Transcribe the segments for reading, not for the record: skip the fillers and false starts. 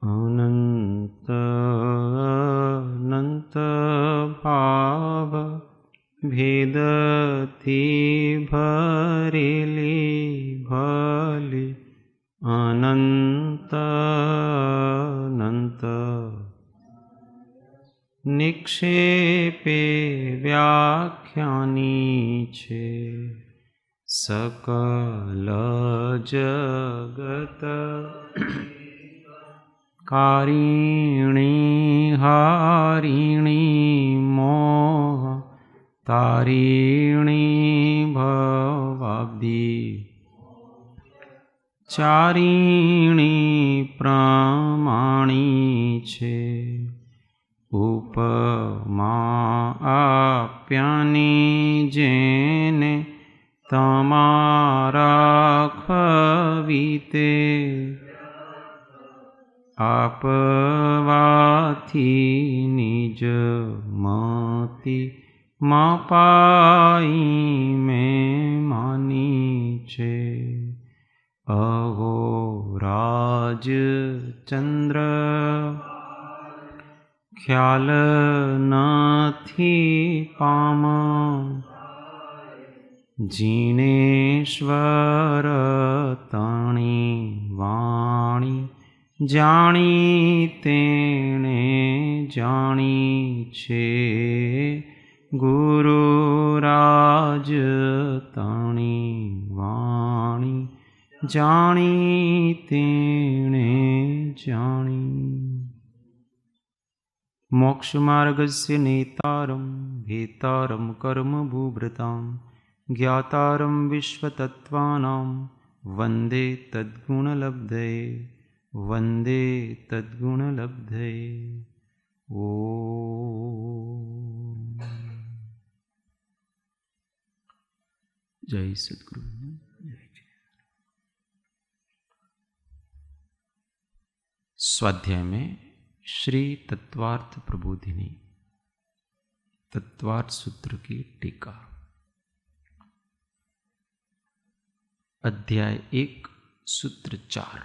अनंत अनंत भाव भेदથી ભરેલી ભલી અનંત અનંત નિક્ષેપે વ્યાખ્યાની છે સકલ જગત કારિણી હારિણી મોહ તારિણી ભવાબ્ધિ ચારિણી પ્રમાણી છે ઉપમા આપ્યાની જેને તમારા ખવીતે આપવાથી નિજ મતિ માં પાઈ મેં માની છે અહો રાજ ચંદ્ર ખ્યાલ નથી પામ જીનેશ્વર તણી વાણી જાણી તેણે જાણી છે ગુરુ રાજ તણી વાણી જાણી તેણે જાણી મોક્ષમાર્ગસ્ય નેતારમ ભેતારમ કર્મભૂભૃતામ જ્ઞાતારમ વિશ્વતત્ત્વાનામ વંદે તદ્ગુણલબ્ધયે વંદે તદ્ગુણલબ્ધયે. ઓમ જય સદ્ગુરુ. स्वाध्याय में श्री तत्वार्थ प्रबोधिनी तत्वार्थ सूत्र की टीका. अध्याय 1 सूत्र 4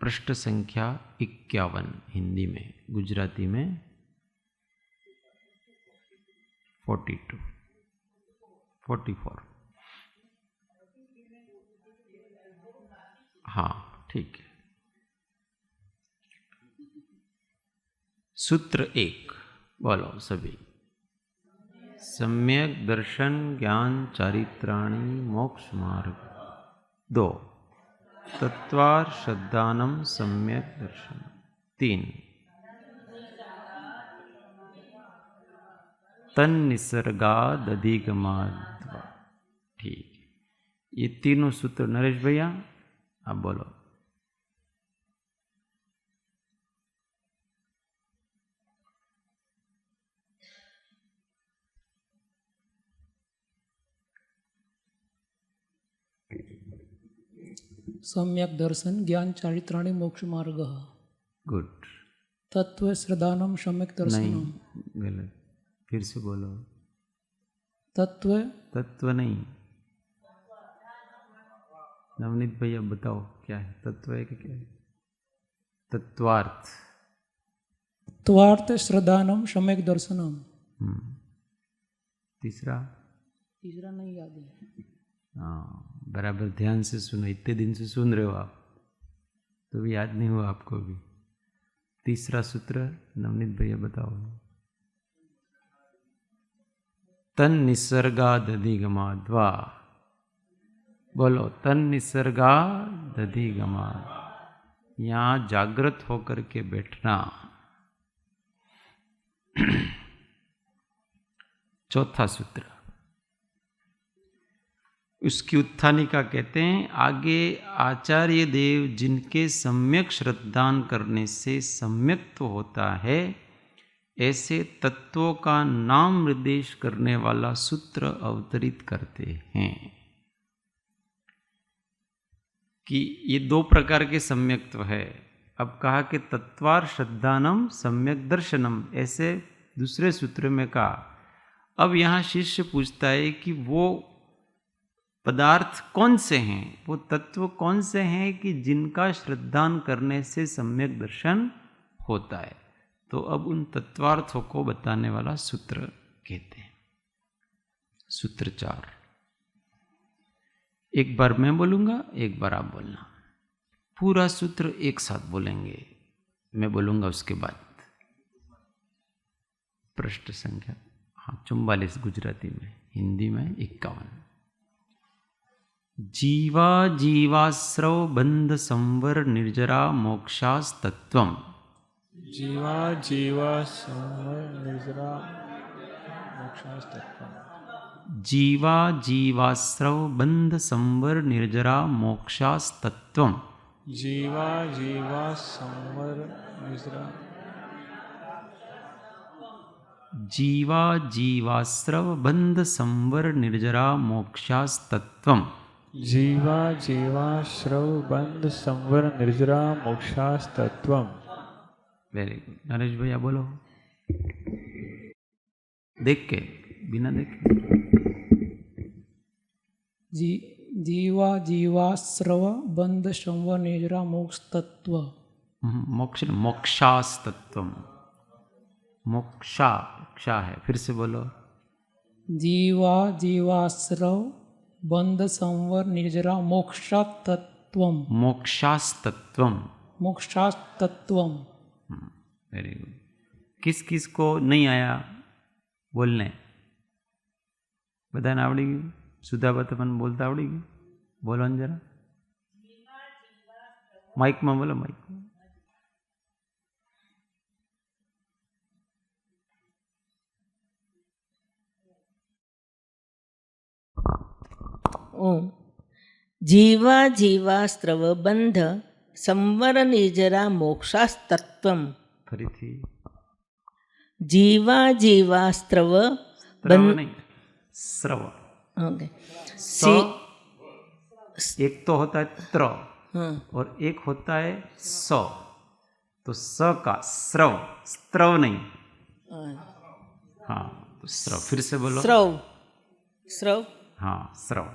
पृष्ठ संख्या 51 हिंदी में, गुजराती में 42 44. हाँ ठीक है. सूत्र 1 बोलो सभी. सम्यक दर्शन ज्ञान चारित्राणि मोक्ष मार्ग. 2 तत्वार श्रद्धानम सम्यक दर्शन. 3 तन निसर्गादधिगमाद्वा. ठीक है, ये तीनों सूत्र नरेश भैया आप बोलो. सम्यक दर्शन ज्ञान चारित्राणि मोक्ष मार्ग. गुड. तत्व श्रद्धानम सम्यक दर्शनम. गलत, फिर से बोलो. तत्व तत्व नहीं. नवनीत भैया बताओ क्या है, तत्व है कि क्या है? तत्वार्थ. तत्वार्थ श्रद्धानम सम्यक दर्शनम. तीसरा नहीं याद है. हाँ बराबर ध्यान से सुनो, इतने दिन से सुन रहे हो आप तो भी याद नहीं हुआ आपको भी. तीसरा सूत्र नवनीत भैया बताओ. तन निसर्गादधिगमाद्वा. बोलो तन निसर्गादधिगमा. यहाँ जागृत होकर के बैठना. चौथा सूत्र उसकी उत्थानिका कहते हैं. आगे आचार्य देव जिनके सम्यक श्रद्धान करने से सम्यक तो होता है, ऐसे तत्वों का नाम निर्देश करने वाला सूत्र अवतरित करते हैं कि ये 2 प्रकार के सम्यक्त्व है. अब कहा कि तत्वार श्रद्धानम सम्यक दर्शनम, ऐसे दूसरे सूत्र में कहा। अब यहाँ शिष्य पूछता है कि वो पदार्थ कौन से हैं, वो तत्व कौन से हैं कि जिनका श्रद्धान करने से सम्यक दर्शन होता है। तो अब उन तत्वार्थों को बताने वाला सूत्र कहते हैं। सूत्र 4, एक बार मैं बोलूंगा, एक बार आप बोलना। पूरा सूत्र एक साथ बोलेंगे, मैं बोलूंगा उसके बाद। पृष्ठ संख्या 44 गुजराती में, हिंदी में 51। जीवा जीवाश्रव बंध संवर निर्जरा मोक्षास्तत्वम्। जीवा जीवा संवर निर्जरा मोक्षास्तत्वम्। जीवा जीवाश्रव बंध संवर निर्जरा मोक्षास्तत्वम्। जीवा जीवा संवर निर्जरा। जीवा जीवाश्रव बंध संवर निर्जरा मोक्षास्तत्वम्। जीवा जीवा श्रव बंध संवर निर्जरा मोक्षास्तत्वम्। Very good. नरेश भैया बोलो, देख के, बिना देखे। जीवा जीवाश्रव बंध संवर निर्जरा मोक्ष तत्व। मोक्ष मोक्षास्तत्वम्। मोक्षा क्षा है, फिर से बोलो। जीवा जीवाश्रव बंध संवर निर्जरा मोक्षास्तत्वम्। मोक्षास्तत्वम्। मोक्षास्तत्वम्। Very good. किस किस को नहीं आया बोलने? बधाने आवड़ी गયું? सुधा તમને બોલતા આવડી ગયું? બોલો ને જરા, માઇકમાં બોલો, માઇકમાં। ओम। जीवा जीवास्त्रव बंध संवर निर्जरा मोक्षास्तत्वम्। ફરીથી जीवा जीवास्त्रव સ્રવ નહીં, સ્રવ। ओके। एक तो होता है त्र हाँ, और एक होता है स। तो स का स्रव, स्त्रव नहीं। हाँ, तो स्रव। फिर से बोलो। स्रव स्रव। हाँ, स्रव।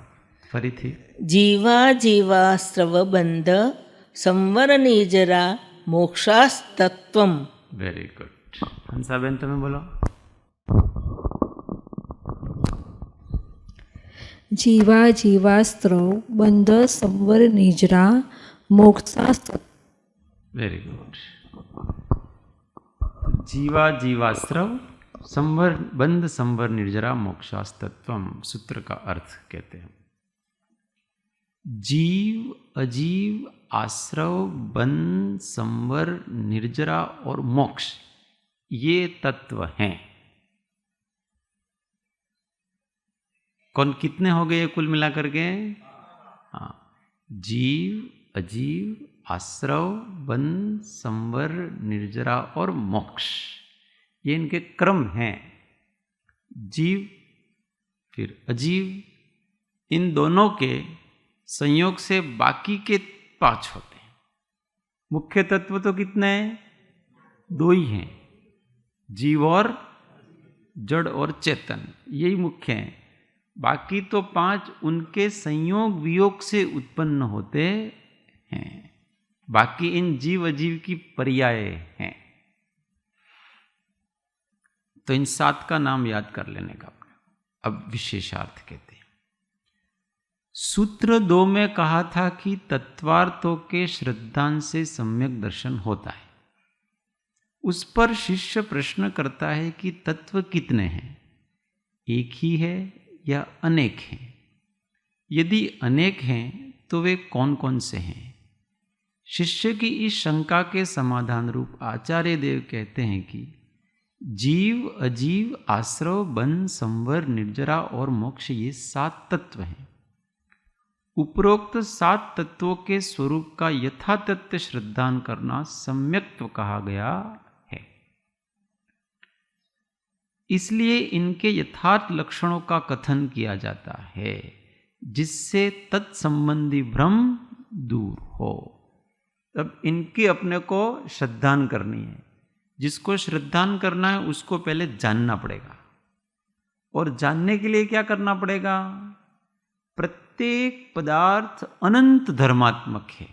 फरीथी। जीवा जीवास्त्रव बंध संवर निर्जरा मोक्षास्तत्वम्। Very good. हंसाबेन તમે બોલો। जीवा जीवास्त्रव बंध संवर निर्जरा मोक्षास्तत्वम्। Very good. जीवा जीवाश्रव संवर बंध संवर निर्जरा मोक्षास्तत्वम्। सूत्र का अर्थ कहते हैं, जीव अजीव आश्रव बंध संवर निर्जरा और मोक्ष, ये तत्व हैं। कौन कितने हो गए कुल मिलाकर के? हाँ, जीव अजीव आश्रव बंध संवर निर्जरा और मोक्ष, ये इनके क्रम हैं। जीव फिर अजीव, इन दोनों के संयोग से बाकी के 5 होते हैं। मुख्य तत्व तो कितने हैं? 2 ही हैं, जीव और जड़ और चेतन, यही मुख्य हैं। बाकी तो 5 उनके संयोग वियोग से उत्पन्न होते हैं। बाकी इन जीव अजीव की पर्याय हैं। तो इन 7 का नाम याद कर लेने का। अब विशेषार्थ कहते हैं। सूत्र 2 में कहा था कि तत्वार्थों के श्रद्धांत से सम्यक दर्शन होता है। उस पर शिष्य प्रश्न करता है कि तत्व कितने हैं, एक ही है या अनेक हैं? यदि अनेक हैं तो वे कौन कौन से हैं? शिष्य की इस शंका के समाधान रूप आचार्य देव कहते हैं कि जीव अजीव आश्रव बंध संवर निर्जरा और मोक्ष, ये 7 तत्व हैं। उपरोक्त 7 तत्वों के स्वरूप का यथातथ्य श्रद्धान करना सम्यक्त्व कहा गया है। इसलिए इनके यथार्थ लक्षणों का कथन किया जाता है, जिससे तत्संबंधी भ्रम दूर हो। अब इनकी अपने को श्रद्धान करनी है। जिसको श्रद्धान करना है उसको पहले जानना पड़ेगा। और जानने के लिए क्या करना पड़ेगा? प्रत्येक पदार्थ अनंत धर्मात्मक है।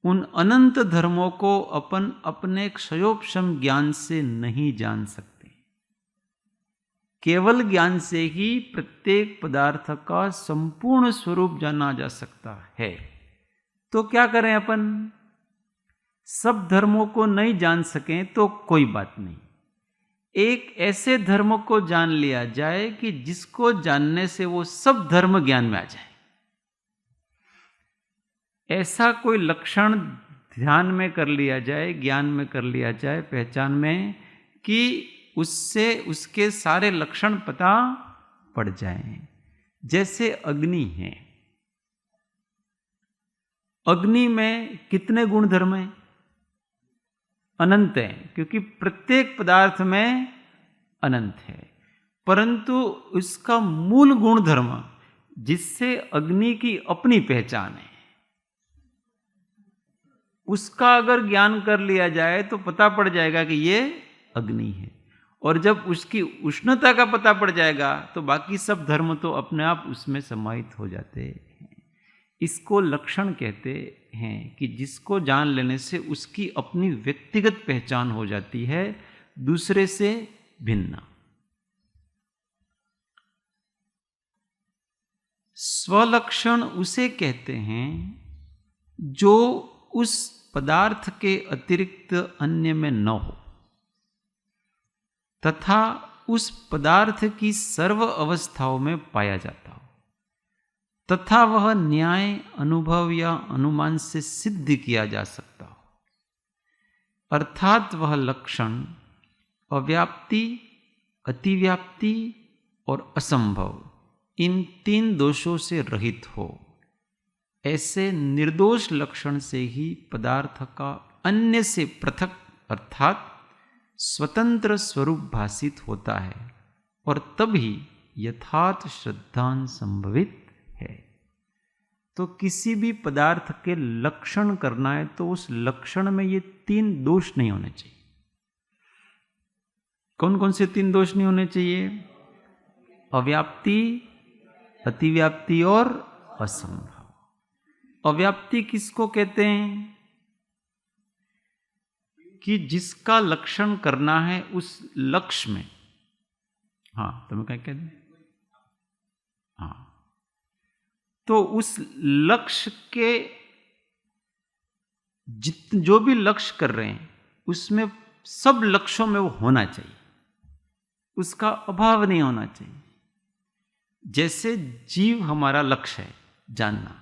उन अनंत धर्मों को अपन अपने क्षयोपशम ज्ञान से नहीं जान सकते। केवल ज्ञान से ही प्रत्येक पदार्थ का संपूर्ण स्वरूप जाना जा सकता है। तो क्या करें अपन? सब धर्मों को नहीं जान सकें तो कोई बात नहीं, एक ऐसे धर्म को जान लिया जाए कि जिसको जानने से वो सब धर्म ज्ञान में आ जाए। ऐसा कोई लक्षण ध्यान में कर लिया जाए, ज्ञान में कर लिया जाए, पहचान में, कि उससे उसके सारे लक्षण पता पड़ जाएं। जैसे अग्नि है, अग्नि में कितने गुण धर्म हैं? अनंत हैं, क्योंकि प्रत्येक पदार्थ में अनंत है। परंतु उसका मूल गुण धर्म जिससे अग्नि की अपनी पहचान है, उसका अगर ज्ञान कर लिया जाए तो पता पड़ जाएगा कि ये अग्नि है। और जब उसकी उष्णता का पता पड़ जाएगा तो बाकी सब धर्म तो अपने आप उसमें समाहित हो जाते हैं। इसको लक्षण कहते हैं कि जिसको जान लेने से उसकी अपनी व्यक्तिगत पहचान हो जाती है, दूसरे से भिन्न। स्वलक्षण उसे कहते हैं जो उस पदार्थ के अतिरिक्त अन्य में न हो तथा उस पदार्थ की सर्व अवस्थाओं में पाया जाता हो, तथा वह न्याय, अनुभव या अनुमान से सिद्ध किया जा सकता हो। अर्थात वह लक्षण अव्याप्ति, अतिव्याप्ति और असंभव, इन 3 दोषों से रहित हो। ऐसे निर्दोष लक्षण से ही पदार्थ का अन्य से पृथक अर्थात स्वतंत्र स्वरूप भासित होता है, और तभी यथार्थ श्रद्धान संभवित है। तो किसी भी पदार्थ के लक्षण करना है तो उस लक्षण में ये 3 दोष नहीं होने चाहिए। कौन कौन से 3 दोष नहीं होने चाहिए? अव्याप्ति, अतिव्याप्ति और असंभव। अव्याप्ति किसको कहते हैं? कि जिसका लक्षण करना है उस लक्ष्य में, हाँ तुम्हें क्या कहते हैं, हाँ, तो उस लक्ष्य के जो भी लक्ष्य कर रहे हैं उसमें सब लक्ष्यों में वो होना चाहिए, उसका अभाव नहीं होना चाहिए। जैसे जीव हमारा लक्ष्य है जानना,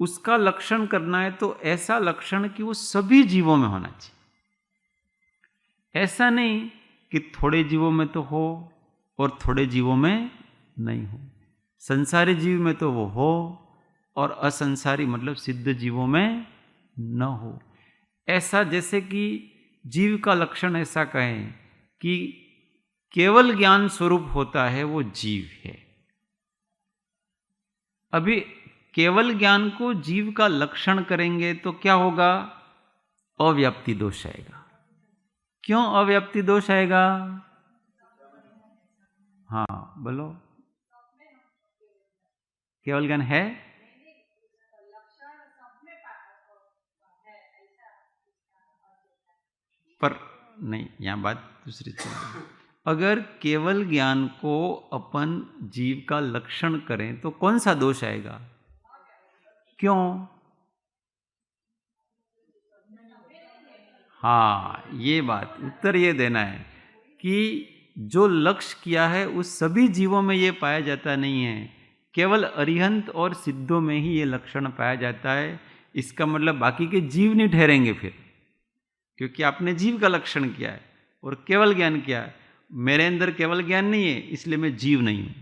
उसका लक्षण करना है तो ऐसा लक्षण कि वो सभी जीवों में होना चाहिए। ऐसा नहीं कि थोड़े जीवों में तो हो और थोड़े जीवों में नहीं हो। संसारी जीव में तो वो हो और असंसारी मतलब सिद्ध जीवों में न हो। ऐसा जैसे कि जीव का लक्षण ऐसा कहें कि केवल ज्ञान स्वरूप होता है वो जीव है। अभी केवल ज्ञान को जीव का लक्षण करेंगे तो क्या होगा? अव्याप्ति दोष आएगा। क्यों अव्याप्ति दोष आएगा? हाँ बोलो, केवल ज्ञान है पर नहीं, यहां बात दूसरी चल रही है। अगर केवल ज्ञान को अपन जीव का लक्षण करें तो कौन सा दोष आएगा? क्यों? हाँ, ये बात उत्तर ये देना है कि जो लक्ष्य किया है उस सभी जीवों में ये पाया जाता नहीं है, केवल अरिहंत और सिद्धों में ही ये लक्षण पाया जाता है। इसका मतलब बाकी के जीव नहीं ठहरेंगे फिर, क्योंकि आपने जीव का लक्षण किया है और केवल ज्ञान किया है। मेरे अंदर केवल ज्ञान नहीं है इसलिए मैं जीव नहीं हूं।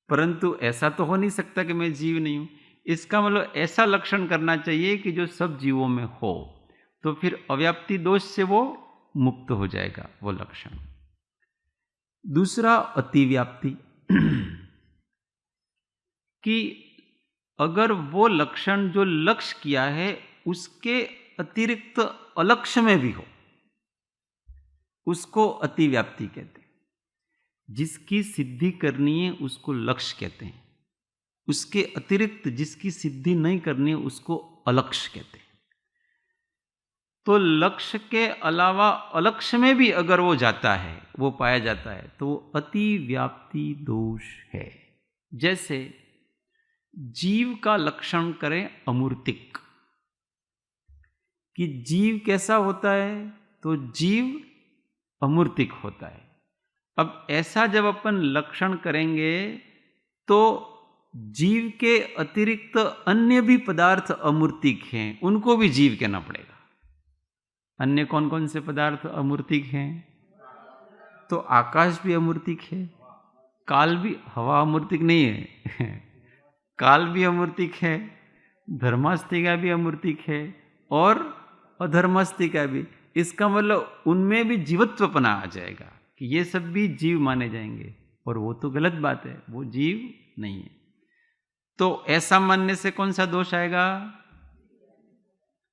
परंतु ऐसा तो हो नहीं सकता कि मैं जीव नहीं हूं। इसका मतलब ऐसा लक्षण करना चाहिए कि जो सब जीवों में हो, तो फिर अव्याप्ति दोष से वो मुक्त हो जाएगा वो लक्षण। दूसरा अतिव्याप्ति, कि अगर वो लक्षण जो लक्ष्य किया है उसके अतिरिक्त अलक्ष्य में भी हो, उसको अतिव्याप्ति कहते हैं। जिसकी सिद्धि करनी है उसको लक्ष्य कहते हैं, उसके अतिरिक्त जिसकी सिद्धि नहीं करनी है उसको अलक्ष्य कहते हैं। तो लक्ष्य के अलावा अलक्ष्य में भी अगर वो जाता है, वो पाया जाता है, तो वो अतिव्याप्ति दोष है। जैसे जीव का लक्षण करें अमूर्तिक, कि जीव कैसा होता है, तो जीव अमूर्तिक होता है। अब ऐसा जब अपन लक्षण करेंगे तो जीव के अतिरिक्त अन्य भी पदार्थ अमूर्तिक हैं, उनको भी जीव कहना पड़ेगा। अन्य कौन कौन से पदार्थ अमूर्तिक हैं? तो आकाश भी अमूर्तिक है, काल भी, हवा अमूर्तिक नहीं है काल भी अमूर्तिक है, धर्मास्तिका भी अमूर्तिक है और अधर्मास्तिका भी। इसका मतलब उनमें भी जीवत्वपना आ जाएगा कि ये सब भी जीव माने जाएंगे, और वो तो गलत बात है, वो जीव नहीं है। तो ऐसा मानने से कौन सा दोष आएगा?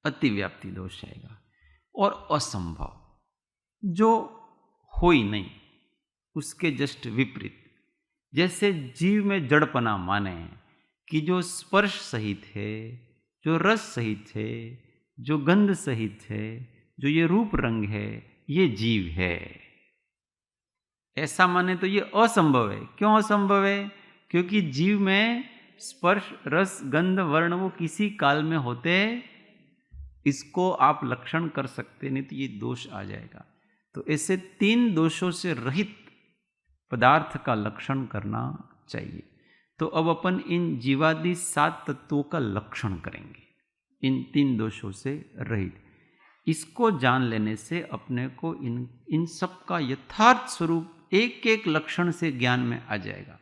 अतिव्याप्ति दोष आएगा। और असंभव, जो हो ही नहीं, उसके जस्ट विपरीत। जैसे जीव में जड़पना माने कि जो स्पर्श सहित है, जो रस सहित है, जो गंध सहित है, जो ये रूप रंग है, ये जीव है, ऐसा माने तो ये असंभव है। क्यों असंभव है? क्योंकि जीव में स्पर्श रस गंध वर्ण वो किसी काल में होते, इसको आप लक्षण कर सकते, नहीं तो ये दोष आ जाएगा। तो ऐसे 3 दोषों से रहित पदार्थ का लक्षण करना चाहिए। तो अब अपन इन जीवादि 7 तत्वों का लक्षण करेंगे, इन 3 दोषों से रहित। इसको जान लेने से अपने को इन सब का यथार्थ स्वरूप एक एक लक्षण से ज्ञान में आ जाएगा,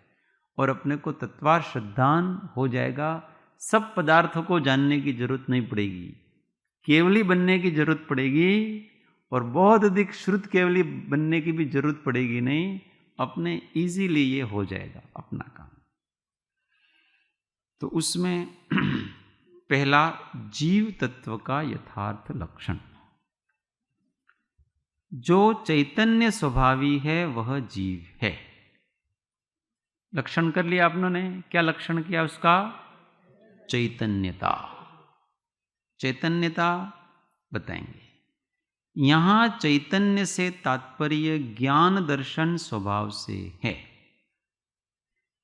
और अपने को तत्वार श्रद्धान हो जाएगा। सब पदार्थों को जानने की जरूरत नहीं पड़ेगी, केवली बनने की जरूरत पड़ेगी, और बहुत अधिक शुद्ध केवली बनने की भी जरूरत पड़ेगी नहीं। अपने इजीली ये हो जाएगा अपना काम। तो उसमें पहला जीव तत्व का यथार्थ लक्षण। जो चैतन्य स्वभावी है वह जीव है। लक्षण कर लिया आपने ने। क्या लक्षण किया उसका? चैतन्यता। चैतन्यता बताएंगे। यहां चैतन्य से तात्पर्य ज्ञान दर्शन स्वभाव से है।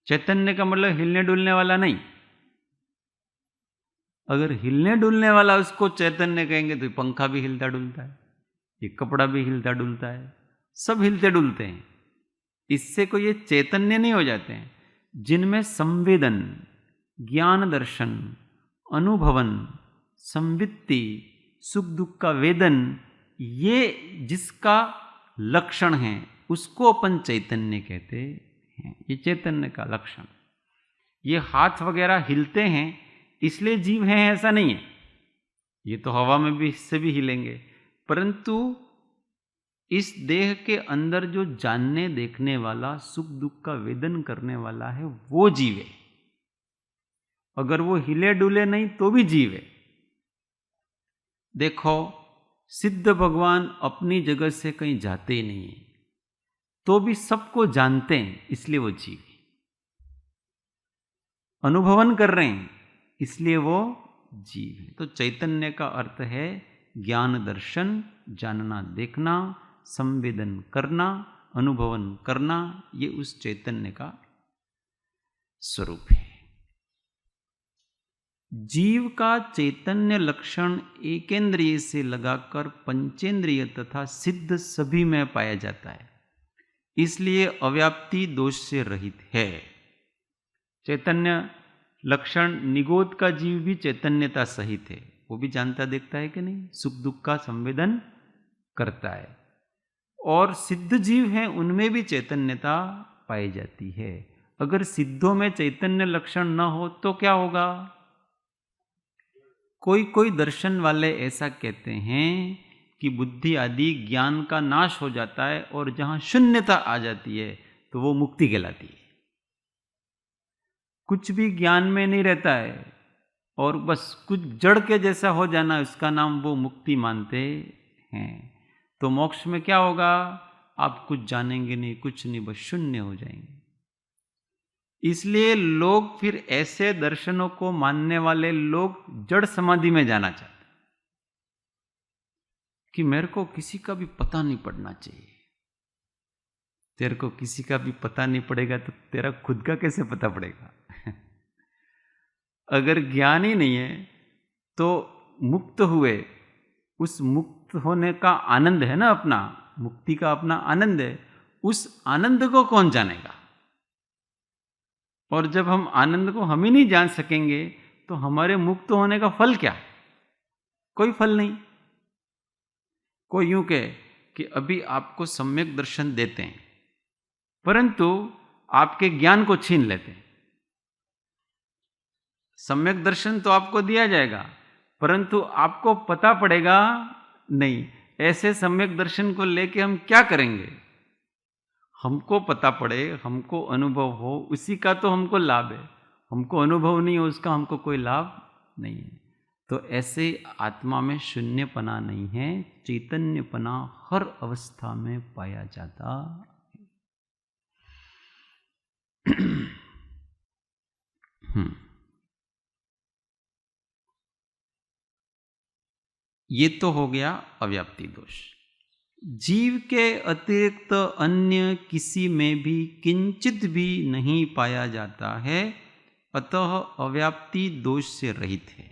चैतन्य का मतलब हिलने डुलने वाला नहीं। अगर हिलने डुलने वाला उसको चैतन्य कहेंगे तो पंखा भी हिलता डुलता है, ये कपड़ा भी हिलता डुलता है, सब हिलते डुलते हैं। इससे कोई ये चैतन्य नहीं हो जाते हैं। जिनमें संवेदन, ज्ञान दर्शन, अनुभवन, संवित्ति, सुख दुख का वेदन, ये जिसका लक्षण है उसको अपन चैतन्य कहते हैं। ये चैतन्य का लक्षण। ये हाथ वगैरह हिलते हैं इसलिए जीव हैं ऐसा नहीं है। ये तो हवा में भी इससे भी हिलेंगे, परंतु इस देह के अंदर जो जानने देखने वाला, सुख दुख का वेदन करने वाला है वो जीव है। अगर वो हिले डुले नहीं तो भी जीव है। देखो, सिद्ध भगवान अपनी जगह से कहीं जाते ही नहीं है, तो भी सबको जानते हैं, इसलिए वो जीव है। अनुभवन कर रहे हैं इसलिए वो जीव है। तो चैतन्य का अर्थ है ज्ञान दर्शन, जानना देखना, संवेदन करना, अनुभवन करना। ये उस चैतन्य का स्वरूप है। जीव का चैतन्य लक्षण एकेंद्रिय से लगाकर पंचेंद्रिय तथा सिद्ध सभी में पाया जाता है, इसलिए अव्याप्ति दोष से रहित है। चैतन्य लक्षण निगोद का जीव भी चैतन्यता सहित है। वो भी जानता देखता है कि नहीं, सुख दुख का संवेदन करता है। और सिद्ध जीव हैं उनमें भी चैतन्यता पाई जाती है। अगर सिद्धों में चैतन्य लक्षण न हो तो क्या होगा? कोई कोई दर्शन वाले ऐसा कहते हैं कि बुद्धि आदि ज्ञान का नाश हो जाता है और जहां शून्यता आ जाती है तो वो मुक्ति कहलाती है। कुछ भी ज्ञान में नहीं रहता है और बस कुछ जड़ के जैसा हो जाना, उसका नाम वो मुक्ति मानते हैं। तो मोक्ष में क्या होगा? आप कुछ जानेंगे नहीं, कुछ नहीं, बस शून्य हो जाएंगे। इसलिए लोग फिर ऐसे दर्शनों को मानने वाले लोग जड़ समाधि में जाना चाहते कि मेरे को किसी का भी पता नहीं पड़ना चाहिए। तेरे को किसी का भी पता नहीं पड़ेगा तो तेरा खुद का कैसे पता पड़ेगा? अगर ज्ञान ही नहीं है तो मुक्त हुए, उस मुक्त होने का आनंद है ना, अपना मुक्ति का अपना आनंद है, उस आनंद को कौन जानेगा? और जब हम आनंद को हम ही नहीं जान सकेंगे तो हमारे मुक्त होने का फल क्या? कोई फल नहीं। कोई यूं कहे कि अभी आपको सम्यक दर्शन देते हैं परंतु आपके ज्ञान को छीन लेते हैं। सम्यक दर्शन तो आपको दिया जाएगा परंतु आपको पता पड़ेगा नहीं। ऐसे सम्यक दर्शन को लेके हम क्या करेंगे? हमको पता पड़े, हमको अनुभव हो, उसी का तो हमको लाभ है। हमको अनुभव नहीं हो उसका हमको कोई लाभ नहीं है। तो ऐसे आत्मा में शून्यपना नहीं है, चैतन्यपना हर अवस्था में पाया जाता है। ये तो हो गया अव्याप्ति दोष। जीव के अतिरिक्त अन्य किसी में भी किंचित भी नहीं पाया जाता है, अतः अव्याप्ति दोष से रहित है।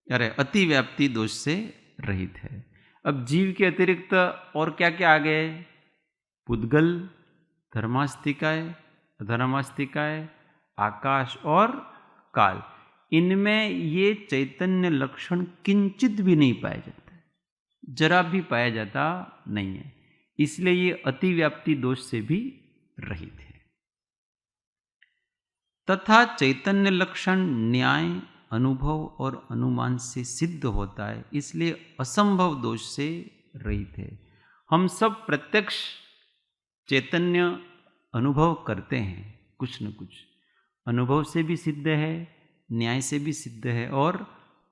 अरे अतिव्याप्ति दोष से रहित है। अब जीव के अतिरिक्त और क्या क्या आ गए? पुद्गल, धर्मास्तिकाय, अधर्मास्तिकाय, आकाश और काल। इनमें ये चैतन्य लक्षण किंचित भी नहीं पाया जाता, जरा भी पाया जाता नहीं है। इसलिए ये अतिव्याप्ति दोष से भी रहित है। तथा चैतन्य लक्षण न्याय, अनुभव और अनुमान से सिद्ध होता है, इसलिए असंभव दोष से रहित है। हम सब प्रत्यक्ष चैतन्य अनुभव करते हैं, कुछ न कुछ अनुभव से भी सिद्ध है, न्याय से भी सिद्ध है और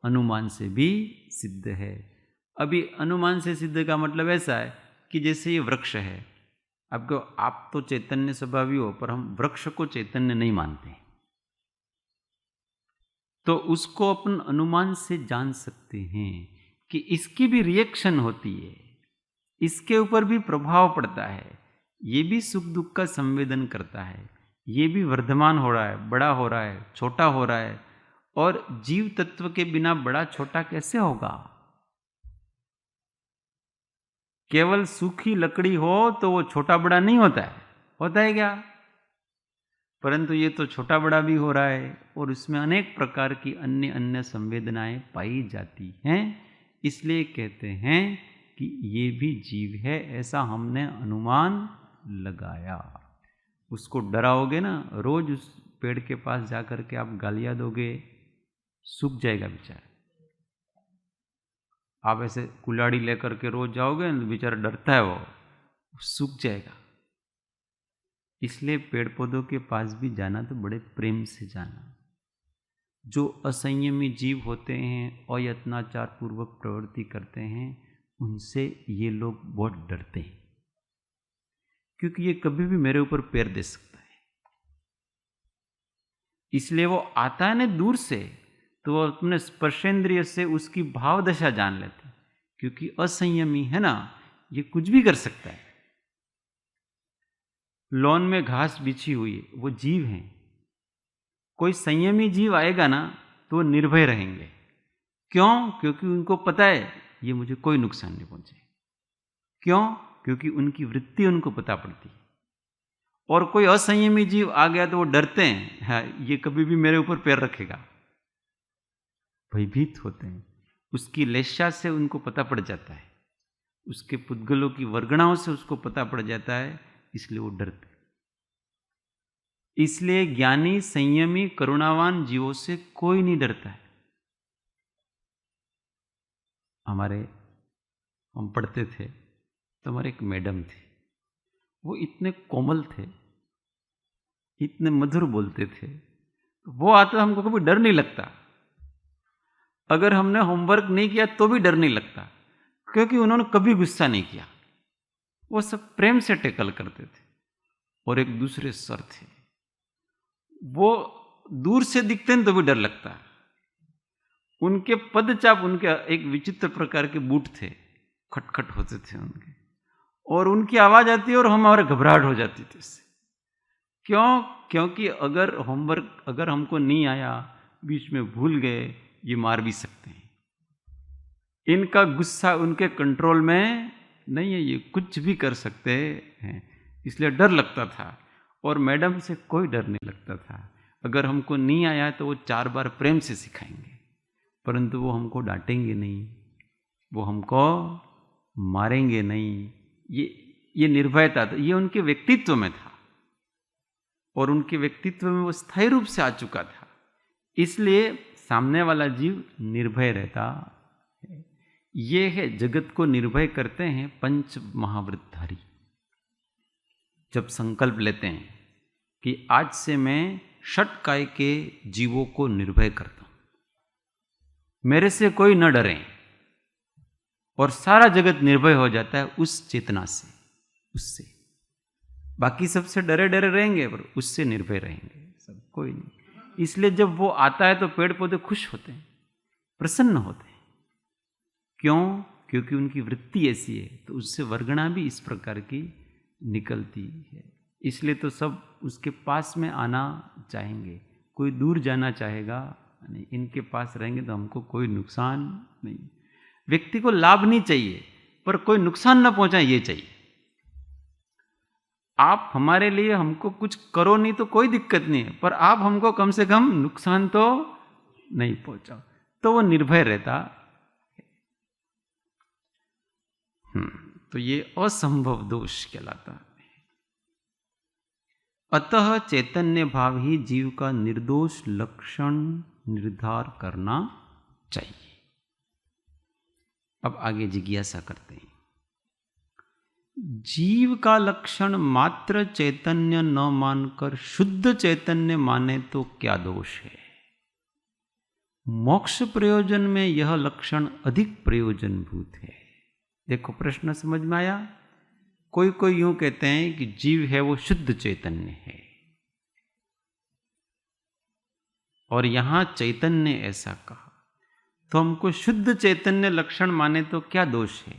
अनुमान से भी सिद्ध है। अभी अनुमान से सिद्ध का मतलब ऐसा है कि जैसे ये वृक्ष है, आपको आप तो चैतन्य स्वभावी हो पर हम वृक्ष को चैतन्य नहीं मानते, तो उसको अपन अनुमान से जान सकते हैं कि इसकी भी रिएक्शन होती है, इसके ऊपर भी प्रभाव पड़ता है, ये भी सुख दुख का संवेदन करता है, ये भी वर्धमान हो रहा है, बड़ा हो रहा है, छोटा हो रहा है। और जीव तत्व के बिना बड़ा छोटा कैसे होगा? केवल सूखी लकड़ी हो तो वो छोटा बड़ा नहीं होता है, होता है क्या? परंतु ये तो छोटा बड़ा भी हो रहा है और उसमें अनेक प्रकार की अन्य अन्य संवेदनाएं पाई जाती हैं। इसलिए कहते हैं कि ये भी जीव है, ऐसा हमने अनुमान लगाया। उसको डराओगे ना, रोज उस पेड़ के पास जाकर के आप गालियां दोगे, सूख जाएगा बेचारा। आप ऐसे कुल्हाड़ी लेकर के रोज जाओगे ना, बेचारा डरता है, वो सूख जाएगा। इसलिए पेड़ पौधों के पास भी जाना तो बड़े प्रेम से जाना। जो असंयमी जीव होते हैं, अयत्नाचार पूर्वक प्रवृत्ति करते हैं, उनसे ये लोग बहुत डरते हैं, क्योंकि ये कभी भी मेरे ऊपर पैर दे सकता है। इसलिए वो आता है ना दूर से, तो वो अपने स्पर्शेंद्रिय से उसकी भाव दशा जान लेते, क्योंकि असंयमी है ना, ये कुछ भी कर सकता है। लॉन में घास बिछी हुई है, वो जीव हैं। कोई संयमी जीव आएगा ना तो वो निर्भय रहेंगे। क्यों? क्योंकि उनको पता है ये मुझे कोई नुकसान नहीं पहुंचे। क्यों? क्योंकि उनकी वृत्ति उनको पता पड़ती है। और कोई असंयमी जीव आ गया तो वो डरते हैं, हाँ, ये कभी भी मेरे ऊपर पैर रखेगा, भयभीत होते हैं। उसकी लेशा से उनको पता पड़ जाता है, उसके पुद्गलों की वर्गणाओं से उसको पता पड़ जाता है, इसलिए वो डरते। इसलिए ज्ञानी, संयमी, करुणावान जीवों से कोई नहीं डरता है। हम पढ़ते थे तो हमारे एक मैडम थे, वो इतने कोमल थे, इतने मधुर बोलते थे, वो आते हमको कभी डर नहीं लगता। अगर हमने होमवर्क नहीं किया तो भी डर नहीं लगता, क्योंकि उन्होंने कभी गुस्सा नहीं किया। वो सब प्रेम से टैकल करते थे और एक दूसरे सर थे। वो दूर से दिखते हैं तो भी डर लगता है। उनके पदचाप, उनके एक विचित्र प्रकार के बूट थे, खटखट होते थे उनके, और उनकी आवाज आती है और हमारे घबराहट हो जाती थी इससे। क्यों? क्योंकि अगर होमवर्क अगर हमको नहीं आया, बीच में भूल गए, ये मार भी सकते हैं। इनका गुस्सा उनके कंट्रोल में नहीं है, ये कुछ भी कर सकते हैं, इसलिए डर लगता था। और मैडम से कोई डर नहीं लगता था। अगर हमको नहीं आया तो वो 4 बार प्रेम से सिखाएंगे, परंतु वो हमको डांटेंगे नहीं, वो हमको मारेंगे नहीं। ये निर्भयता था, ये उनके व्यक्तित्व में था, और उनके व्यक्तित्व में वो स्थायी रूप से आ चुका था। इसलिए सामने वाला जीव निर्भय रहता है। ये है, जगत को निर्भय करते हैं पंच महावृतधारी। जब संकल्प लेते हैं कि आज से मैं षटकाय के जीवों को निर्भय करता हूं, मेरे से कोई न डरे, और सारा जगत निर्भय हो जाता है उस चेतना से, उससे। बाकी सबसे डरे डरे रहेंगे, पर उससे निर्भय रहेंगे सब, कोई नहीं। इसलिए जब वो आता है तो पेड़ पौधे खुश होते हैं, प्रसन्न होते हैं। क्यों? क्योंकि उनकी वृत्ति ऐसी है, तो उससे वर्गणा भी इस प्रकार की निकलती है। इसलिए तो सब उसके पास में आना चाहेंगे, कोई दूर जाना चाहेगा नहीं। इनके पास रहेंगे तो हमको कोई नुकसान नहीं। व्यक्ति को लाभ नहीं चाहिए, पर कोई नुकसान न पहुंचाए ये चाहिए। आप हमारे लिए हमको कुछ करो नहीं तो कोई दिक्कत नहीं है, पर आप हमको कम से कम नुकसान तो नहीं पहुंचाओ, तो वो निर्भय रहता। तो ये असंभव दोष कहलाता है। अतः चैतन्य भाव ही जीव का निर्दोष लक्षण निर्धार करना चाहिए। अब आगे जिज्ञासा करते हैं। जीव का लक्षण मात्र चैतन्य न मानकर शुद्ध चैतन्य माने तो क्या दोष है? मोक्ष प्रयोजन में यह लक्षण अधिक प्रयोजनभूत है। देखो, प्रश्न समझ में आया? कोई कोई यूं कहते हैं कि जीव है वो शुद्ध चैतन्य है, और यहां चैतन्य ऐसा कहा, तो हमको शुद्ध चैतन्य लक्षण माने तो क्या दोष है?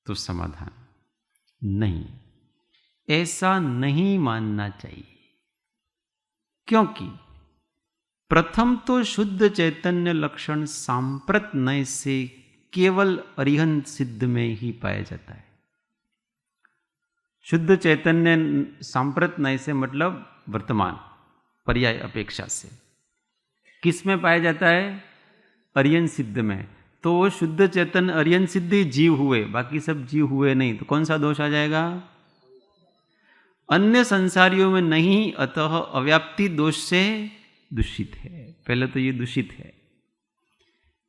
तो समाधान नहीं, ऐसा नहीं मानना चाहिए। क्योंकि प्रथम तो शुद्ध चैतन्य लक्षण सांप्रत नय से केवल अरिहंत सिद्ध में ही पाया जाता है। शुद्ध चैतन्य सांप्रत नय से मतलब वर्तमान पर्याय अपेक्षा से किस में पाया जाता है? अरिहंत सिद्ध में। तो वो शुद्ध चैतन्य अरिहंत सिद्ध ही जीव हुए, बाकी सब जीव हुए नहीं, तो कौन सा दोष आ जाएगा? अन्य संसारियों में नहीं, अतः अव्याप्ति दोष से दूषित है। पहले तो ये दूषित है।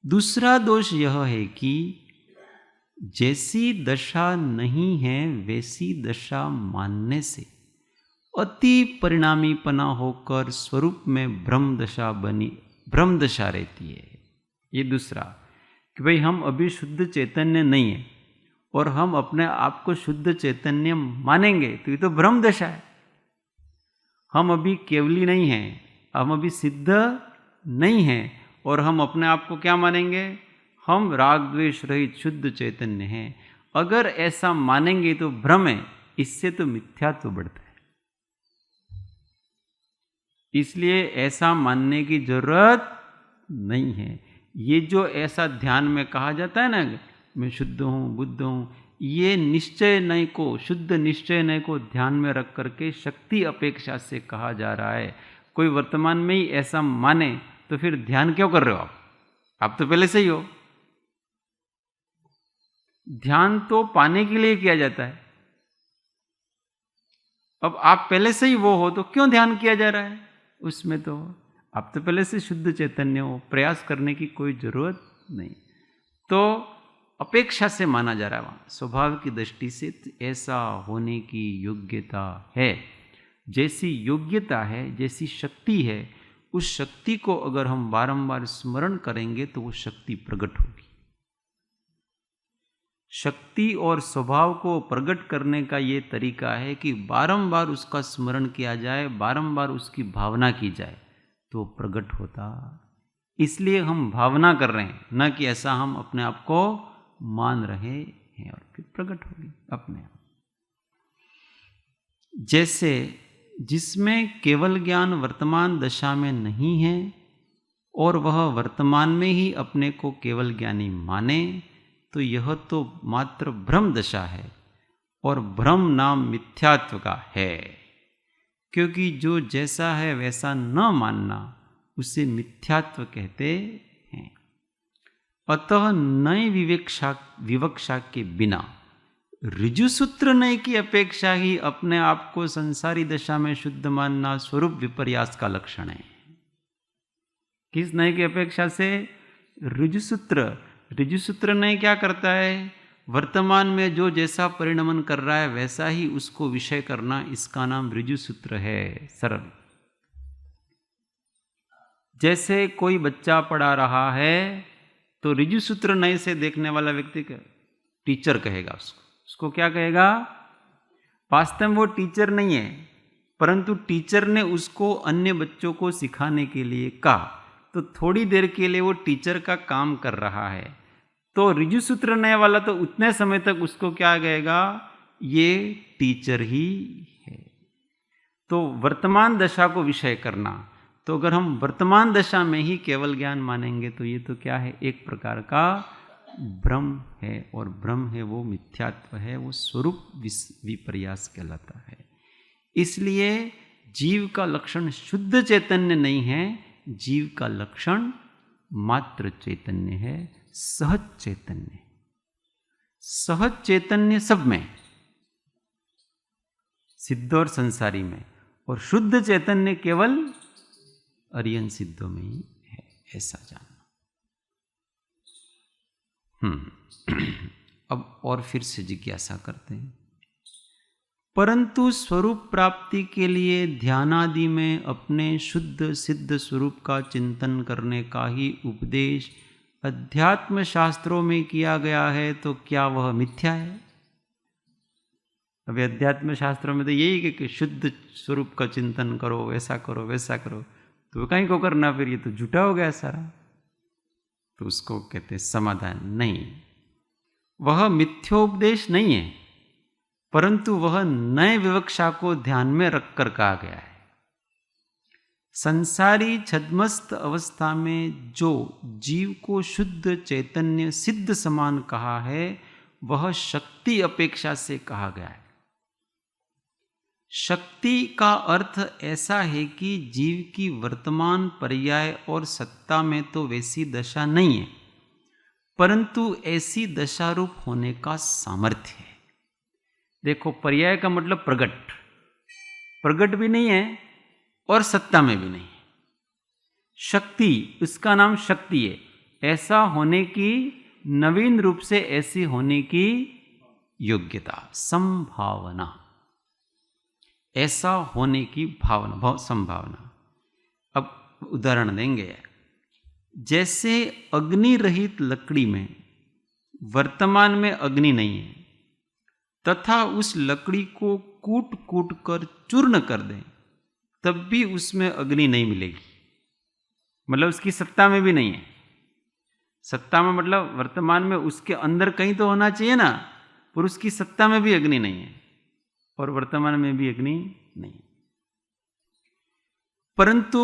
दूसरा दोष यह है कि जैसी दशा नहीं है वैसी दशा मानने से अति परिणामीपना होकर स्वरूप में भ्रम दशा रहती है। ये दूसरा कि भाई हम अभी शुद्ध चैतन्य नहीं है और हम अपने आप को शुद्ध चैतन्य मानेंगे तो ये तो भ्रम दशा है। हम अभी केवली नहीं हैं, हम अभी सिद्ध नहीं हैं, और हम अपने आप को क्या मानेंगे? हम राग द्वेष रहित शुद्ध चैतन्य हैं। अगर ऐसा मानेंगे तो भ्रम है, इससे तो मिथ्यात्व बढ़ता है। इसलिए ऐसा मानने की जरूरत नहीं है। ये जो ऐसा ध्यान में कहा जाता है ना, मैं शुद्ध हूँ, बुद्ध हूँ, ये निश्चय नय को, शुद्ध निश्चय नय को ध्यान में रख करके शक्ति अपेक्षा से कहा जा रहा है। कोई वर्तमान में ही ऐसा माने तो फिर ध्यान क्यों कर रहे हो आप तो पहले से ही हो। ध्यान तो पाने के लिए किया जाता है। अब आप पहले से ही वो हो तो क्यों ध्यान किया जा रहा है? उसमें तो आप तो पहले से शुद्ध चैतन्य हो, प्रयास करने की कोई जरूरत नहीं। तो अपेक्षा से माना जा रहा है, वहां स्वभाव की दृष्टि से ऐसा होने की योग्यता है। जैसी योग्यता है, जैसी शक्ति है, उस शक्ति को अगर हम बारंबार स्मरण करेंगे तो वो शक्ति प्रकट होगी। शक्ति और स्वभाव को प्रकट करने का ये तरीका है कि बारंबार उसका स्मरण किया जाए, बारंबार उसकी भावना की जाए तो प्रकट होता। इसलिए हम भावना कर रहे हैं, न कि ऐसा हम अपने आप को मान रहे हैं, और फिर प्रकट होगी अपने आप। जैसे जिसमें केवल ज्ञान वर्तमान दशा में नहीं है और वह वर्तमान में ही अपने को केवल ज्ञानी माने, तो यह तो मात्र भ्रम दशा है और भ्रम नाम मिथ्यात्व का है। क्योंकि जो जैसा है वैसा न मानना उसे मिथ्यात्व कहते हैं। अतः नए विवक्षा के बिना ऋजुसूत्र नय की अपेक्षा ही अपने आप को संसारी दशा में शुद्ध मानना स्वरूप विपर्यास का लक्षण है। किस नय की अपेक्षा से? ऋजुसूत्र नय क्या करता है? वर्तमान में जो जैसा परिणमन कर रहा है वैसा ही उसको विषय करना, इसका नाम ऋजुसूत्र है। सरल। जैसे कोई बच्चा पढ़ा रहा है तो ऋजुसूत्र नय से देखने वाला व्यक्ति क्या? टीचर कहेगा उसको क्या कहेगा? वास्तव में वो टीचर नहीं है, परंतु टीचर ने उसको अन्य बच्चों को सिखाने के लिए कहा, तो थोड़ी देर के लिए वो टीचर का काम कर रहा है। तो ऋजुसूत्र नय वाला तो उतने समय तक उसको क्या कहेगा? ये टीचर ही है। तो वर्तमान दशा को विषय करना, तो अगर हम वर्तमान दशा में ही केवल ज्ञान मानेंगे तो ये तो क्या है? एक प्रकार का भ्रम है, और भ्रम है वो मिथ्यात्व है, वो स्वरूप विपर्यास कहलाता है। इसलिए जीव का लक्षण शुद्ध चैतन्य नहीं है, जीव का लक्षण मात्र चैतन्य है, सहज चैतन्य। सहज चैतन्य सब में, सिद्ध और संसारी में, और शुद्ध चैतन्य केवल अरियन सिद्धों में ही है, ऐसा जानना। अब और फिर से जिज्ञासा करते हैं। परंतु स्वरूप प्राप्ति के लिए ध्यानादि में अपने शुद्ध सिद्ध स्वरूप का चिंतन करने का ही उपदेश अध्यात्म शास्त्रों में किया गया है, तो क्या वह मिथ्या है? अभी अध्यात्म शास्त्रों में तो यही है कि शुद्ध स्वरूप का चिंतन करो, ऐसा करो वैसा करो, तो कहीं को करना, फिर ये तो झूठा हो गया सारा। तो उसको कहते समाधान। नहीं, वह मिथ्योपदेश नहीं है, परंतु वह नए विवक्षा को ध्यान में रखकर कहा गया है। संसारी छद्मस्त अवस्था में जो जीव को शुद्ध चैतन्य सिद्ध समान कहा है, वह शक्ति अपेक्षा से कहा गया है। शक्ति का अर्थ ऐसा है कि जीव की वर्तमान पर्याय और सत्ता में तो वैसी दशा नहीं है, परंतु ऐसी दशा रूप होने का सामर्थ्य है। देखो, पर्याय का मतलब प्रगट, प्रगट भी नहीं है और सत्ता में भी नहीं है। शक्ति, उसका नाम शक्ति है, ऐसा होने की, नवीन रूप से ऐसी होने की योग्यता, संभावना, ऐसा होने की भावना, संभावना। अब उदाहरण देंगे। जैसे अग्नि रहित लकड़ी में वर्तमान में अग्नि नहीं है, तथा उस लकड़ी को कूट कूट कर चूर्ण कर दें, तब भी उसमें अग्नि नहीं मिलेगी, मतलब उसकी सत्ता में भी नहीं है। सत्ता में मतलब वर्तमान में उसके अंदर कहीं तो होना चाहिए ना, पर उसकी सत्ता में भी अग्नि नहीं है और वर्तमान में भी अग्नि नहीं। परंतु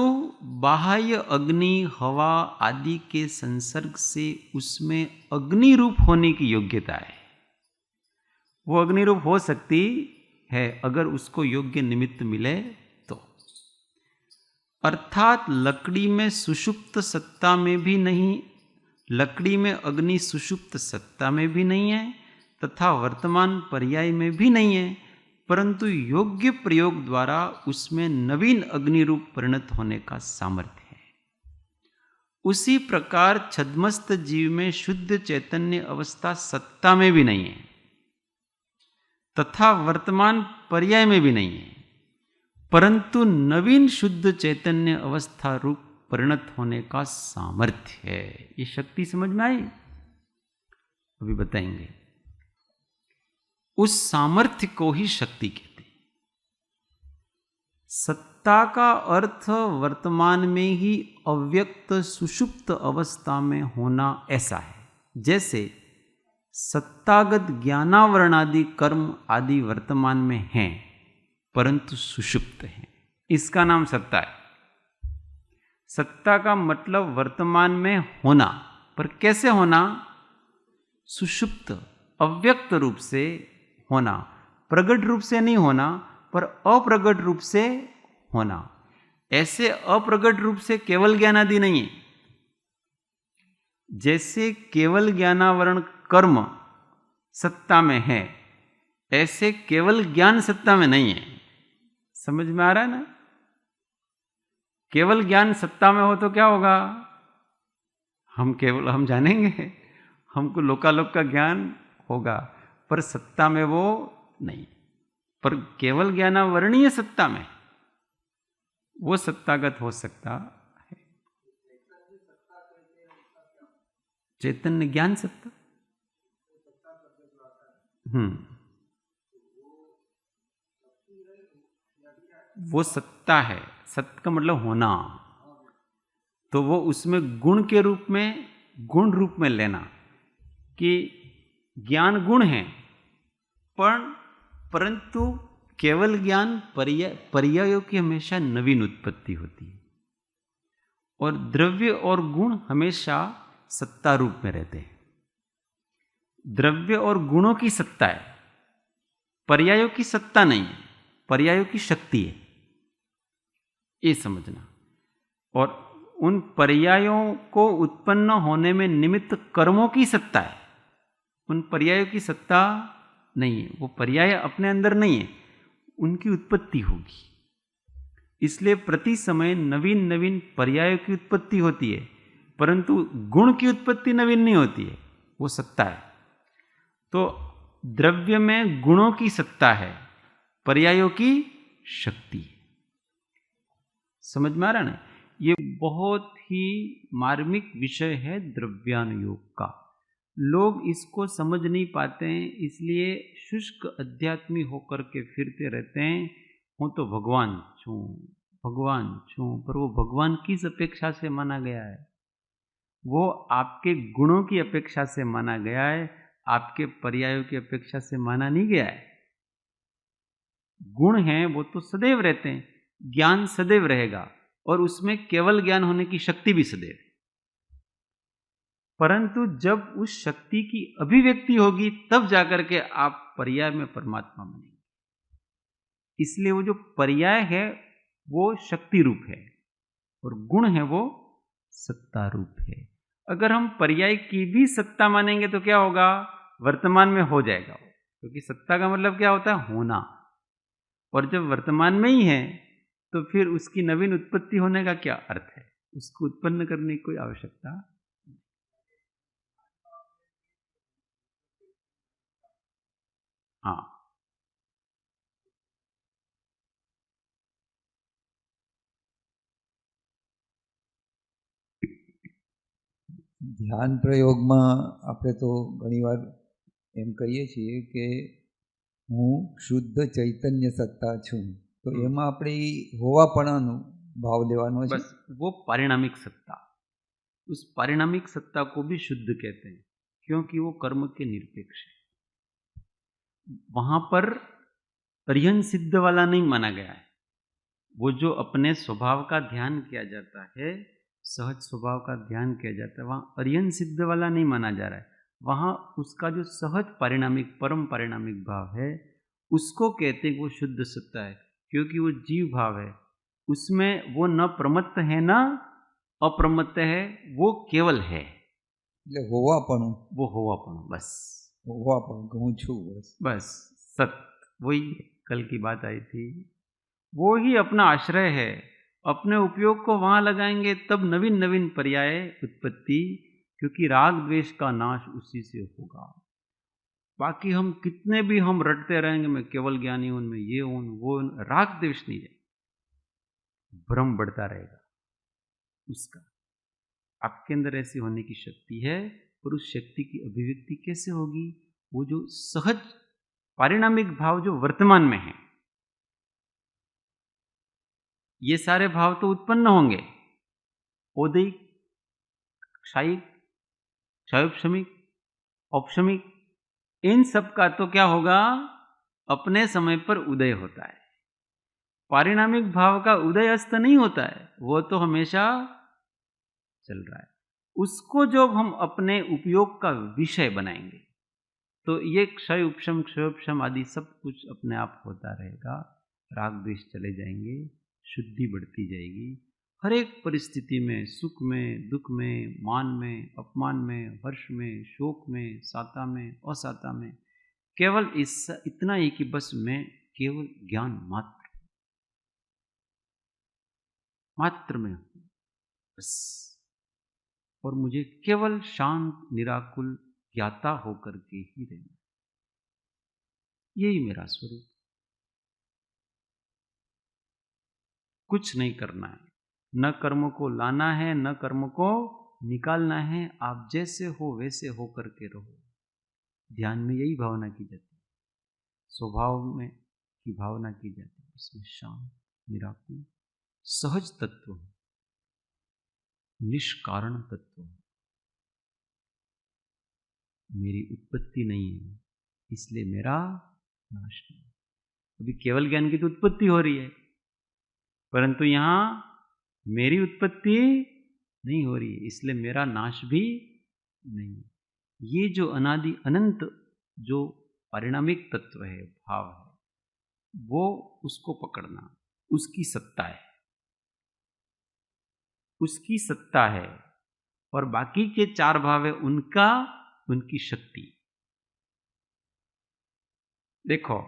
बाह्य अग्नि, हवा आदि के संसर्ग से उसमें अग्नि रूप होने की योग्यता है। वो अग्नि रूप हो सकती है अगर उसको योग्य निमित्त मिले तो। अर्थात लकड़ी में सुषुप्त सत्ता में भी नहीं, लकड़ी में अग्नि सुषुप्त सत्ता में भी नहीं है तथा वर्तमान पर्याय में भी नहीं है, परंतु योग्य प्रयोग द्वारा उसमें नवीन अग्नि रूप परिणत होने का सामर्थ्य है। उसी प्रकार छद्मस्त जीव में शुद्ध चैतन्य अवस्था सत्ता में भी नहीं है तथा वर्तमान पर्याय में भी नहीं है, परंतु नवीन शुद्ध चैतन्य अवस्था रूप परिणत होने का सामर्थ्य है। ये शक्ति समझ में आई? अभी बताएंगे। उस सामर्थ्य को ही शक्ति कहते हैं। सत्ता का अर्थ वर्तमान में ही अव्यक्त सुषुप्त अवस्था में होना ऐसा है। जैसे सत्तागत ज्ञानावरणादि कर्म आदि वर्तमान में हैं परंतु सुषुप्त हैं, इसका नाम सत्ता है। सत्ता का मतलब वर्तमान में होना, पर कैसे होना? सुषुप्त अव्यक्त रूप से होना, प्रगट रूप से नहीं होना पर अप्रगट रूप से होना। ऐसे अप्रगट रूप से केवल ज्ञान आदि नहीं है। जैसे केवल ज्ञानावरण कर्म सत्ता में है, ऐसे केवल ज्ञान सत्ता में नहीं है। समझ में आ रहा है ना? केवल ज्ञान सत्ता में हो तो क्या होगा? हम जानेंगे, हमको लोकालोक का ज्ञान होगा, पर सत्ता में वो नहीं। पर केवल ज्ञानावरणीय सत्ता में वो सत्तागत हो सकता है। चैतन्य ज्ञान सत्ता, वो सत्ता है। सत्य का मतलब होना, तो वो उसमें गुण के रूप में, गुण रूप में लेना कि ज्ञान गुण है, परंतु केवल ज्ञान पर्यायों की हमेशा नवीन उत्पत्ति होती है, और द्रव्य और गुण हमेशा सत्ता रूप में रहते हैं। द्रव्य और गुणों की सत्ता है, पर्यायों की सत्ता नहीं है, पर्यायों की शक्ति है, ये समझना। और उन पर्यायों को उत्पन्न होने में निमित्त कर्मों की सत्ता है, उन पर्यायों की सत्ता नहीं है। वो पर्याय अपने अंदर नहीं है, उनकी उत्पत्ति होगी। इसलिए प्रति समय नवीन नवीन पर्यायों की उत्पत्ति होती है, परंतु गुण की उत्पत्ति नवीन नहीं होती है, वो सत्ता है। तो द्रव्य में गुणों की सत्ता है, पर्यायों की शक्ति है। समझ में आ रहा ना? ये बहुत ही मार्मिक विषय है द्रव्यानुयोग का। लोग इसको समझ नहीं पाते हैं, इसलिए शुष्क अध्यात्मी होकर के फिरते रहते हैं। हूँ तो भगवान छूँ, भगवान छूँ, पर वो भगवान किस अपेक्षा से माना गया है? वो आपके गुणों की अपेक्षा से माना गया है, आपके पर्यायों की अपेक्षा से माना नहीं गया है। गुण हैं वो तो सदैव रहते हैं, ज्ञान सदैव रहेगा, और उसमें केवल ज्ञान होने की शक्ति भी सदैव है। परंतु जब उस शक्ति की अभिव्यक्ति होगी तब जाकर के आप पर्याय में परमात्मा बनेंगे। इसलिए वो जो पर्याय है वो शक्ति रूप है, और गुण है वो सत्ता रूप है। अगर हम पर्याय की भी सत्ता मानेंगे तो क्या होगा? वर्तमान में हो जाएगा वो, क्योंकि सत्ता का मतलब क्या होता है? होना। और जब वर्तमान में ही है तो फिर उसकी नवीन उत्पत्ति होने का क्या अर्थ है? उसको उत्पन्न करने की कोई आवश्यकता। हाँ, ધ્યાન પ્રયોગમાં આપણે તો ઘણીવાર એમ કહીએ છીએ કે હું શુદ્ધ ચૈતન્ય સત્તા છું, તો એમાં આપણે ઈ હોવાપણાનો ભાવ લેવાનો છે। बस वो पारिणामिक सत्ता, उस पारिणामिक सत्ता को भी शुद्ध कहते हैं, क्योंकि वो कर्म के निरपेक्ष है। वहां पर अर्यन सिद्ध वाला नहीं माना गया है। वो जो अपने स्वभाव का ध्यान किया जाता है, सहज स्वभाव का ध्यान किया जाता है, वहाँ अर्यन सिद्ध वाला नहीं माना जा रहा है। वहाँ उसका जो सहज पारिणामिक परम पारिणामिक भाव है उसको कहते हैं वो शुद्ध सत्ता है, क्योंकि वो जीव भाव है, उसमें वो न प्रमत्त है न अप्रमत्त है, वो केवल है। એટલે હોવાપણું, वो होवापन, बस હોવાપણું કે હું છું, બસ। बस सत्य, वही कल की बात आई थी। वो ही अपना आश्रय है। अपने उपयोग को वहां लगाएंगे तब नवीन नवीन पर्याय उत्पत्ति, क्योंकि राग द्वेष का नाश उसी से होगा। बाकी हम कितने भी हम रटते रहेंगे, मैं केवल ज्ञानी हूं, मैं ये हूं वो, राग द्वेष नहीं है। भ्रम बढ़ता रहेगा उसका। आपके अंदर ऐसी होने की शक्ति है, और उस शक्ति की अभिव्यक्ति कैसे होगी? वो जो सहज पारिणामिक भाव जो वर्तमान में है, ये सारे भाव तो उत्पन्न होंगे, औदैहिक, क्षायिक, क्षयोपशमिक, औपशमिक, इन सब का तो क्या होगा? अपने समय पर उदय होता है। पारिणामिक भाव का उदय अस्त नहीं होता है, वो तो हमेशा चल रहा है। उसको जब हम अपने उपयोग का विषय बनाएंगे तो ये क्षय उपशम, क्षयोपशम आदि सब कुछ अपने आप होता रहेगा। राग द्वेष चले जाएंगे, शुद्धि बढ़ती जाएगी। हर एक परिस्थिति में, सुख में, दुख में, मान में, अपमान में, हर्ष में, शोक में, साता में, असाता में, केवल इतना ही कि बस मैं केवल ज्ञान मात्र में हूं बस, और मुझे केवल शांत निराकुल ज्ञाता होकर के ही रहना, यही मेरा स्वरूप। कुछ नहीं करना है, न कर्म को लाना है, न कर्म को निकालना है। आप जैसे हो वैसे हो करके रहो। ध्यान में यही भावना की जाती है, स्वभाव में की भावना की जाती है। इसमें शांत निराकुल सहज तत्व हो, निष्कारण तत्व हो। मेरी उत्पत्ति नहीं है, इसलिए मेरा नाश नहीं। अभी केवल ज्ञान की तो उत्पत्ति हो रही है, परंतु यहां मेरी उत्पत्ति नहीं हो रही है, इसलिए मेरा नाश भी नहीं। ये जो अनादि अनंत जो पारिणामिक तत्व है, भाव है, वो उसको पकड़ना, उसकी सत्ता है, उसकी सत्ता है। और बाकी के चार भाव है उनका, उनकी शक्ति। देखो,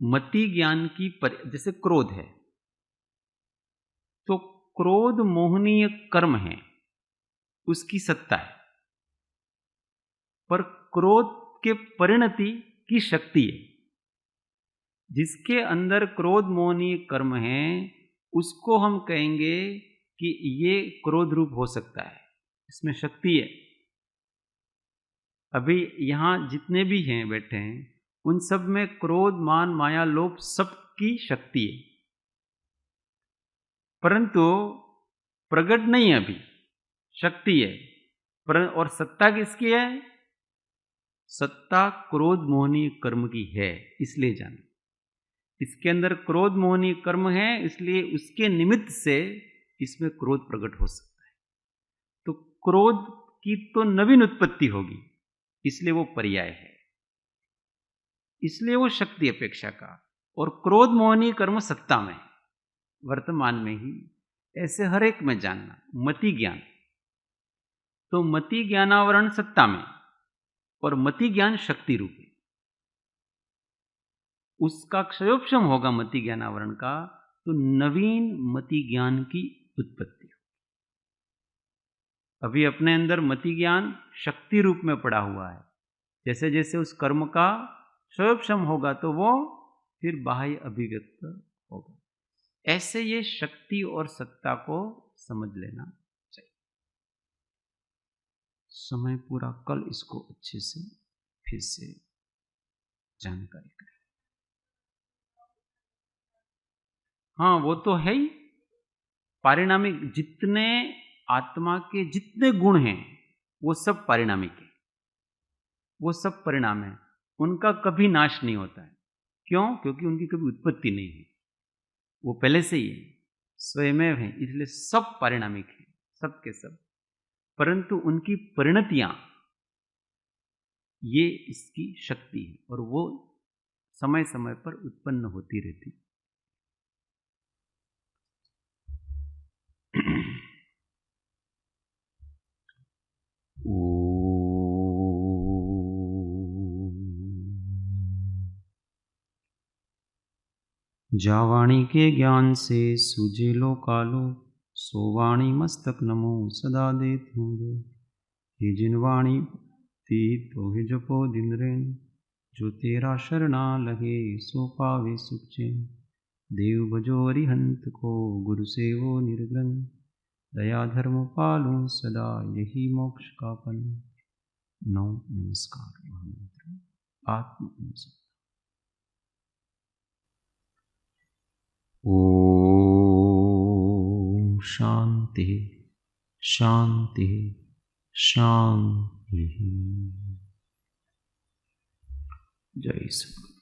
मति ज्ञान की जैसे क्रोध है, तो क्रोध मोहनीय कर्म है, उसकी सत्ता है, पर क्रोध के परिणति की शक्ति है। जिसके अंदर क्रोध मोहनीय कर्म है, उसको हम कहेंगे कि ये क्रोध रूप हो सकता है, इसमें शक्ति है। अभी यहां जितने भी हैं बैठे हैं, उन सब में क्रोध, मान, माया, लोभ सबकी शक्ति है, परंतु प्रकट नहीं है, अभी शक्ति है। और सत्ता किसकी है? सत्ता क्रोध मोहनीय कर्म की है, इसलिए जाना। इसके अंदर क्रोध मोहनीय कर्म है, इसलिए उसके निमित्त से इसमें क्रोध प्रकट हो सकता है। तो क्रोध की तो नवीन उत्पत्ति होगी, इसलिए वो पर्याय है, इसलिए वो शक्ति अपेक्षा का। और क्रोध मोहनीय कर्म सत्ता में, वर्तमान में ही, ऐसे हर एक में जानना। मति ज्ञान, तो मति ज्ञानावरण सत्ता में, और मति ज्ञान शक्ति रूप है। उसका क्षयोपशम होगा मति ज्ञानावरण का, तो नवीन मति ज्ञान की उत्पत्ति। अभी अपने अंदर मति ज्ञान शक्ति रूप में पड़ा हुआ है। जैसे जैसे उस कर्म का क्षयोपशम होगा तो वो फिर बाह्य अभिव्यक्त होगा। ऐसे ये शक्ति और सत्ता को समझ लेना चाहिए। समय पूरा, कल इसको अच्छे से फिर से जानकारी करें। हाँ, वो तो है ही। पारिणामिक जितने आत्मा के जितने गुण हैं, वो सब पारिणामिक है, वो सब परिणाम है। उनका कभी नाश नहीं होता है। क्यों? क्योंकि उनकी कभी उत्पत्ति नहीं है, वो पहले से ही है, स्वयमेव है, इसलिए सब पारिणामिक है, सब के सब। परंतु उनकी परिणतियां, ये इसकी शक्ति है, और वो समय समय पर उत्पन्न होती रहती। जावाणी के ज्ञान से सूझे लो कालो, सोवाणी मस्तक नमो सदा देत हूँ। ये जिनवाणी ती तो है जपो दिन रेन, जो तेरा शरणा लगे सो पावे सुख चैन। देव भजो अरिहंत को, गुरु सेवो निर्ग्रंथ, दया धर्म पालो सदा, यही मोक्ष का पन। नौ नमस्कार। महामंत्र आत्म अनुसंधान। ओम शांति शांति शांति। जय सद्गुरु।